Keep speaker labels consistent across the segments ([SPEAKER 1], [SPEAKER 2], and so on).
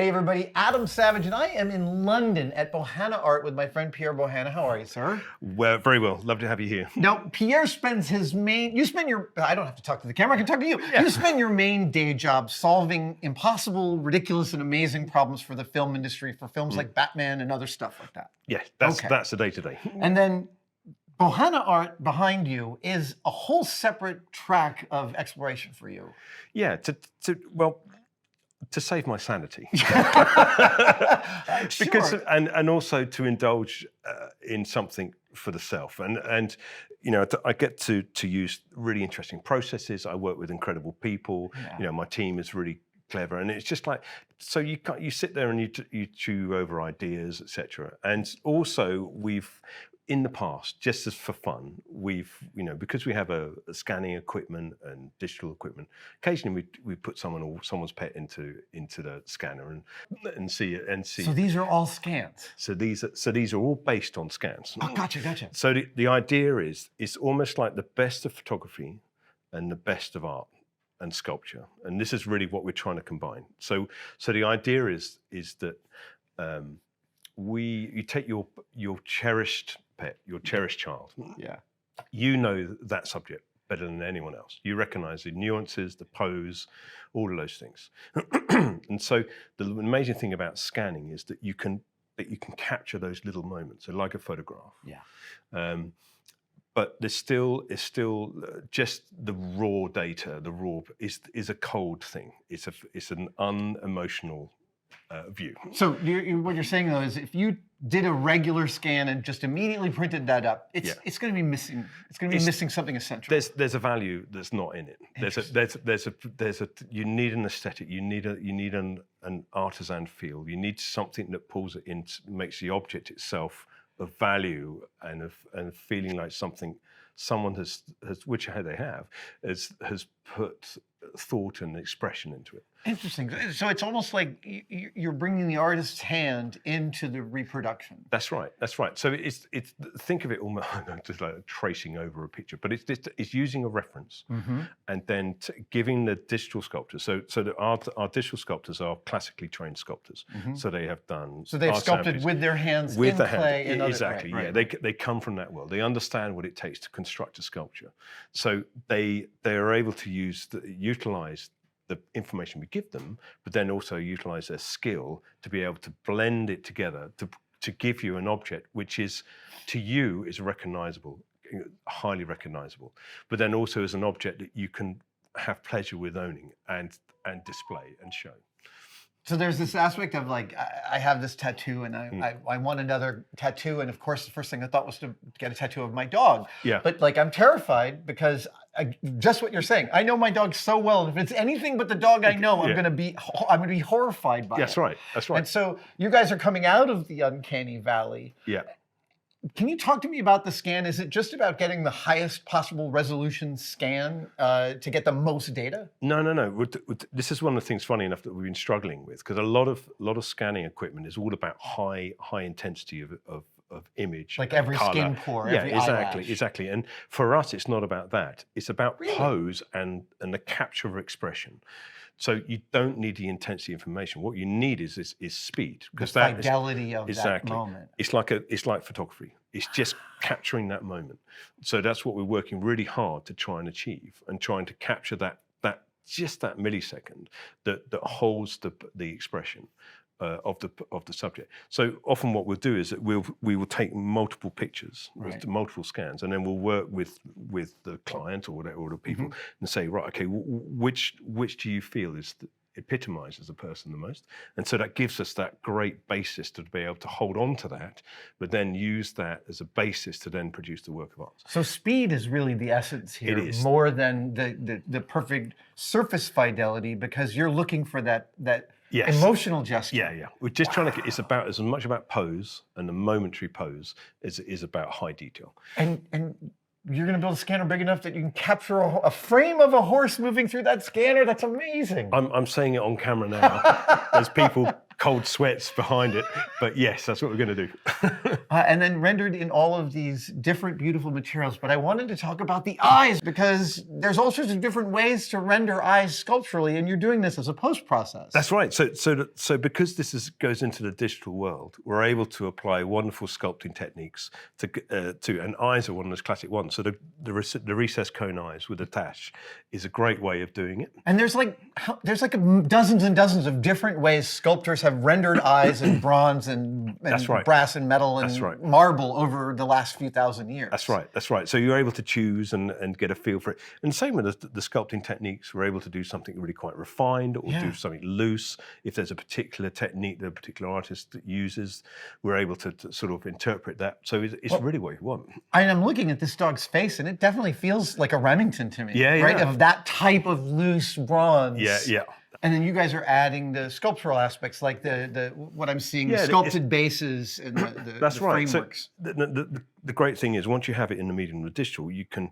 [SPEAKER 1] Hey everybody, Adam Savage, and I am in London at Bohanna Art with my friend Pierre Bohanna. How are you, sir?
[SPEAKER 2] Well, very well. Love to have you here.
[SPEAKER 1] Now, Pierre spends his I don't have to talk to the camera, I can talk to you. Yeah. You spend your main day job solving impossible, ridiculous, and amazing problems for the film industry, for films like Batman and other stuff like that.
[SPEAKER 2] Yeah, that's the day-to-day.
[SPEAKER 1] And then Bohanna Art behind you is a whole separate track of exploration for you.
[SPEAKER 2] Yeah, to save my sanity, because and also to indulge in something for the self, and you know, I get to use really interesting processes. I work with incredible people. Yeah. You know, my team is really clever, and it's just like, so you sit there and you chew over ideas, etc. And also in the past, just as for fun, because we have a scanning equipment and digital equipment, occasionally we put someone's pet into the scanner and see it. So
[SPEAKER 1] these are all scans.
[SPEAKER 2] So these are all based on scans.
[SPEAKER 1] Oh, gotcha.
[SPEAKER 2] So the idea is, it's almost like the best of photography and the best of art and sculpture, and this is really what we're trying to combine. So the idea is that you take your cherished pet, your cherished child.
[SPEAKER 1] Yeah.
[SPEAKER 2] You know that subject better than anyone else. You recognize the nuances, the pose, all of those things. And so the amazing thing about scanning is that you can capture those little moments, so like a photograph.
[SPEAKER 1] Yeah.
[SPEAKER 2] But it's still just the raw data. The raw is a cold thing. It's an unemotional view.
[SPEAKER 1] So what you're saying though is, if you did a regular scan and just immediately printed that up, it's going to be missing. It's going to be missing something essential.
[SPEAKER 2] There's a value that's not in it. You need an aesthetic. You need an artisan feel. You need something that pulls it in, makes the object itself of value and of feeling like something someone has put thought and expression into it.
[SPEAKER 1] Interesting. So it's almost like you're bringing the artist's hand into the reproduction.
[SPEAKER 2] That's right. So it's think of it almost just like tracing over a picture, but it's using a reference, and then giving the digital sculptors. So our digital sculptors are classically trained sculptors. So they have done.
[SPEAKER 1] So they've sculpted with their hands
[SPEAKER 2] with
[SPEAKER 1] in clay.
[SPEAKER 2] Hand. Exactly. Right. Yeah. They come from that world. They understand what it takes to construct a sculpture. So they are able to utilize the information we give them, but then also utilize their skill to be able to blend it together to give you an object which is, to you, is recognizable, highly recognizable, but then also as an object that you can have pleasure with owning and display and show.
[SPEAKER 1] So there's this aspect of like, I have this tattoo and I want another tattoo. And of course, the first thing I thought was to get a tattoo of my dog.
[SPEAKER 2] Yeah.
[SPEAKER 1] But like, I'm terrified because just what you're saying, I know my dog so well. And if it's anything but the dog I know, I'm going to be horrified by it.
[SPEAKER 2] That's right.
[SPEAKER 1] And so you guys are coming out of the uncanny valley.
[SPEAKER 2] Yeah.
[SPEAKER 1] Can you talk to me about the scan? Is it just about getting the highest possible resolution scan to get the most data?
[SPEAKER 2] No. This is one of the things, funny enough, that we've been struggling with, because a lot of scanning equipment is all about high intensity of image,
[SPEAKER 1] like every
[SPEAKER 2] color.
[SPEAKER 1] Skin pore,
[SPEAKER 2] yeah,
[SPEAKER 1] every
[SPEAKER 2] exactly. And for us, it's not about that. It's about pose and the capture of expression. So you don't need the intensity information. What you need is speed, because
[SPEAKER 1] the fidelity of that moment.
[SPEAKER 2] It's like photography. It's just capturing that moment. So that's what we're working really hard to try and achieve, and trying to capture that millisecond that holds the expression of the subject. So often what we'll do is that we will take multiple pictures, multiple scans, and then we'll work with the client or the people and say, right, okay, which do you feel epitomizes a person the most? And so that gives us that great basis to be able to hold on to that, but then use that as a basis to then produce the work of art.
[SPEAKER 1] So speed is really the essence here,
[SPEAKER 2] it is.
[SPEAKER 1] More than the perfect surface fidelity, because you're looking for that emotional gesture.
[SPEAKER 2] Yeah. We're just trying to. It's about as much about pose and the momentary pose as it is about high detail.
[SPEAKER 1] And you're going to build a scanner big enough that you can capture a frame of a horse moving through that scanner. That's amazing.
[SPEAKER 2] I'm saying it on camera now. There's people cold sweats behind it. But yes, that's what we're going to do.
[SPEAKER 1] And then rendered in all of these different beautiful materials. But I wanted to talk about the eyes because there's all sorts of different ways to render eyes sculpturally, and you're doing this as a post-process.
[SPEAKER 2] That's right. So because this goes into the digital world, we're able to apply wonderful sculpting techniques and eyes are one of those classic ones. So the recessed cone eyes with a tash is a great way of doing it.
[SPEAKER 1] And there's like dozens and dozens of different ways sculptors have rendered eyes in bronze and brass and metal and marble over the last few thousand years.
[SPEAKER 2] That's right. So you're able to choose and get a feel for it. And same with the sculpting techniques, we're able to do something really quite refined or do something loose. If there's a particular technique that a particular artist uses, we're able to sort of interpret that. So it's really what you want.
[SPEAKER 1] I'm looking at this dog's face and it definitely feels like a Remington to me.
[SPEAKER 2] Yeah.
[SPEAKER 1] Right? Of that type of loose bronze.
[SPEAKER 2] Yeah.
[SPEAKER 1] And then you guys are adding the sculptural aspects, like the what I'm seeing, the sculpted bases and the frameworks.
[SPEAKER 2] So the great thing is, once you have it in the medium of digital, you can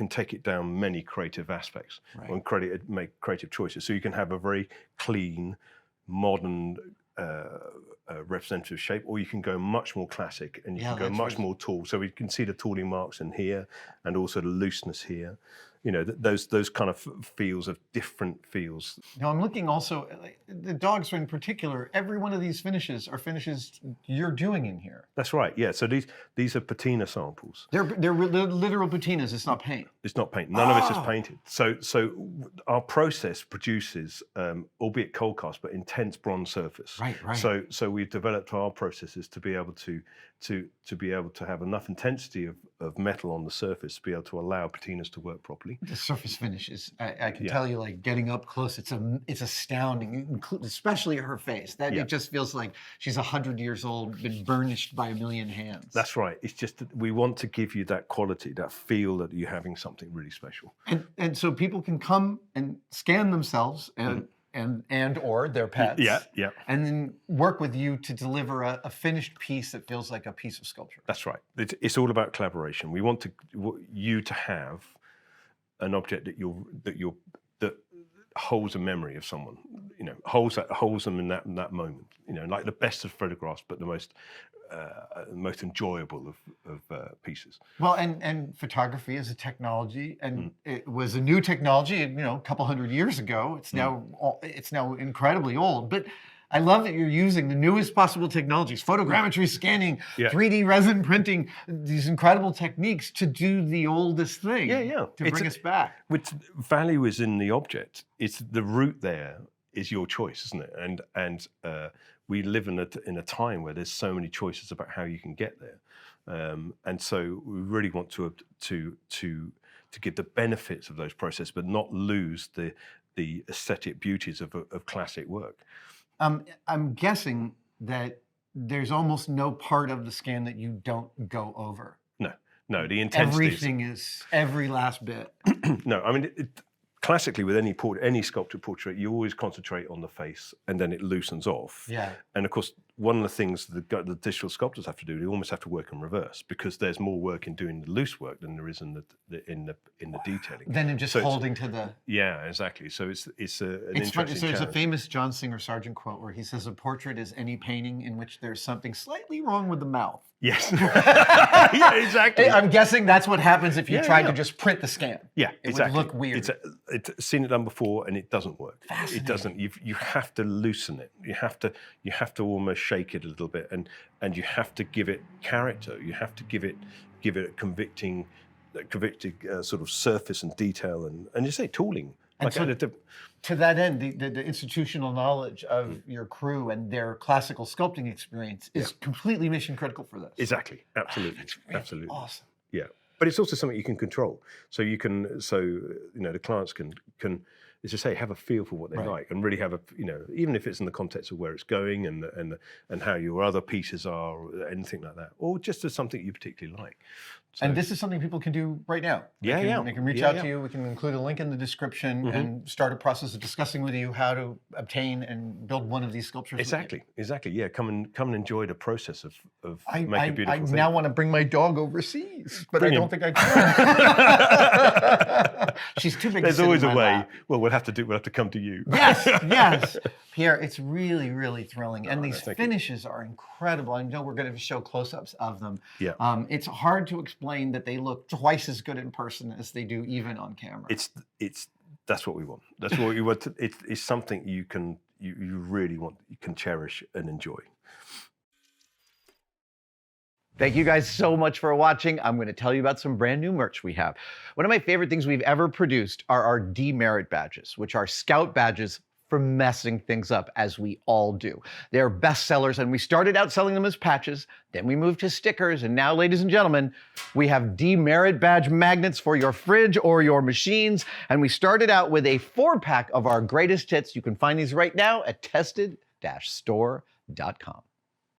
[SPEAKER 2] take it down many creative aspects and make creative choices. So you can have a very clean, modern representative shape, or you can go much more classic and you can go much more tall. So we can see the tooling marks in here and also the looseness here. You know, those kind of feels of different feels.
[SPEAKER 1] Now I'm looking also, the dogs in particular, every one of these finishes are finishes you're doing in here.
[SPEAKER 2] That's right, yeah. So these are patina samples.
[SPEAKER 1] They're literal patinas, it's not paint.
[SPEAKER 2] It's not paint, none of this is painted. So our process produces, albeit cold cast, but intense bronze surface.
[SPEAKER 1] Right.
[SPEAKER 2] So we've developed our processes to be able to have enough intensity of metal on the surface to be able to allow patinas to work properly.
[SPEAKER 1] The surface finishes, I can tell you, like getting up close, it's astounding, especially her face. It just feels like she's 100 years old, been burnished by a million hands.
[SPEAKER 2] That's right. It's just that we want to give you that quality, that feel that you're having something really special.
[SPEAKER 1] And so people can come and scan themselves and or their pets.
[SPEAKER 2] Yeah.
[SPEAKER 1] And then work with you to deliver a finished piece that feels like a piece of sculpture.
[SPEAKER 2] That's right. It's all about collaboration. We want you to have an object that holds a memory of someone. You know, holds them in that moment. You know, like the best of photographs, but the most enjoyable of pieces.
[SPEAKER 1] Well, and photography is a technology, and it was a new technology, a couple hundred years ago. It's now incredibly old, but I love that you're using the newest possible technologies, photogrammetry scanning, 3D resin printing, these incredible techniques to do the oldest thing. To bring us back.
[SPEAKER 2] Which value is in the object. It's the route there is your choice, isn't it? And we live in a time where there's so many choices about how you can get there, and so we really want to give the benefits of those processes, but not lose the aesthetic beauties of classic work.
[SPEAKER 1] I'm guessing that there's almost no part of the scan that you don't go over.
[SPEAKER 2] No, the intensity.
[SPEAKER 1] Everything is every last bit.
[SPEAKER 2] No, I mean, classically with any sculpted portrait, you always concentrate on the face and then it loosens off.
[SPEAKER 1] Yeah.
[SPEAKER 2] And of course, one of the things the digital sculptors have to do, they almost have to work in reverse because there's more work in doing the loose work than there is in the detailing.
[SPEAKER 1] Then in just holding to the.
[SPEAKER 2] Yeah, exactly. So it's an interesting
[SPEAKER 1] funny. So there's a
[SPEAKER 2] challenge.
[SPEAKER 1] famous John Singer Sargent quote where he says, "A portrait is any painting in which there's something slightly wrong with the mouth."
[SPEAKER 2] Yes. Yeah, exactly.
[SPEAKER 1] I'm guessing that's what happens if you tried to just print the scan.
[SPEAKER 2] Yeah,
[SPEAKER 1] exactly. It would look weird.
[SPEAKER 2] It's seen it done before, and it doesn't work.
[SPEAKER 1] Fascinating.
[SPEAKER 2] It doesn't. You have to loosen it. You have to almost shake it a little bit, and you have to give it character. You have to give it a convicting sort of surface and detail, and you say tooling.
[SPEAKER 1] And so, to that end, the institutional knowledge of your crew and their classical sculpting experience is completely mission critical for this.
[SPEAKER 2] Exactly. Absolutely.
[SPEAKER 1] That's really
[SPEAKER 2] absolutely
[SPEAKER 1] awesome.
[SPEAKER 2] Yeah. But it's also something you can control. So the clients can, as you say, have a feel for what they like and really have even if it's in the context of where it's going and how your other pieces are or anything like that, or just as something you particularly like. So,
[SPEAKER 1] and this is something people can do right now. They can reach out to you. We can include a link in the description and start a process of discussing with you how to obtain and build one of these sculptures.
[SPEAKER 2] Exactly. Yeah, come and enjoy the process of making a beautiful thing.
[SPEAKER 1] I now want to bring my dog overseas, but
[SPEAKER 2] Brilliant.
[SPEAKER 1] I don't think I can. She's too big.
[SPEAKER 2] There's
[SPEAKER 1] to sit
[SPEAKER 2] always
[SPEAKER 1] in
[SPEAKER 2] a
[SPEAKER 1] my
[SPEAKER 2] way.
[SPEAKER 1] lap.
[SPEAKER 2] Well, we'll have to come to you.
[SPEAKER 1] Yes, yes. Pierre, it's really, really thrilling. And these
[SPEAKER 2] thank you.
[SPEAKER 1] finishes are incredible. I know we're going to show close-ups of them.
[SPEAKER 2] Yeah.
[SPEAKER 1] It's hard to explain that they look twice as good in person as they do even on camera.
[SPEAKER 2] That's what we want. That's what we want. It's something you really want, you can cherish and enjoy.
[SPEAKER 3] Thank you guys so much for watching. I'm going to tell you about some brand new merch we have. One of my favorite things we've ever produced are our demerit badges, which are scout badges for messing things up, as we all do. They're bestsellers, and we started out selling them as patches, then we moved to stickers, and now, ladies and gentlemen, we have demerit badge magnets for your fridge or your machines, and we started out with a 4-pack of our greatest hits. You can find these right now at tested-store.com.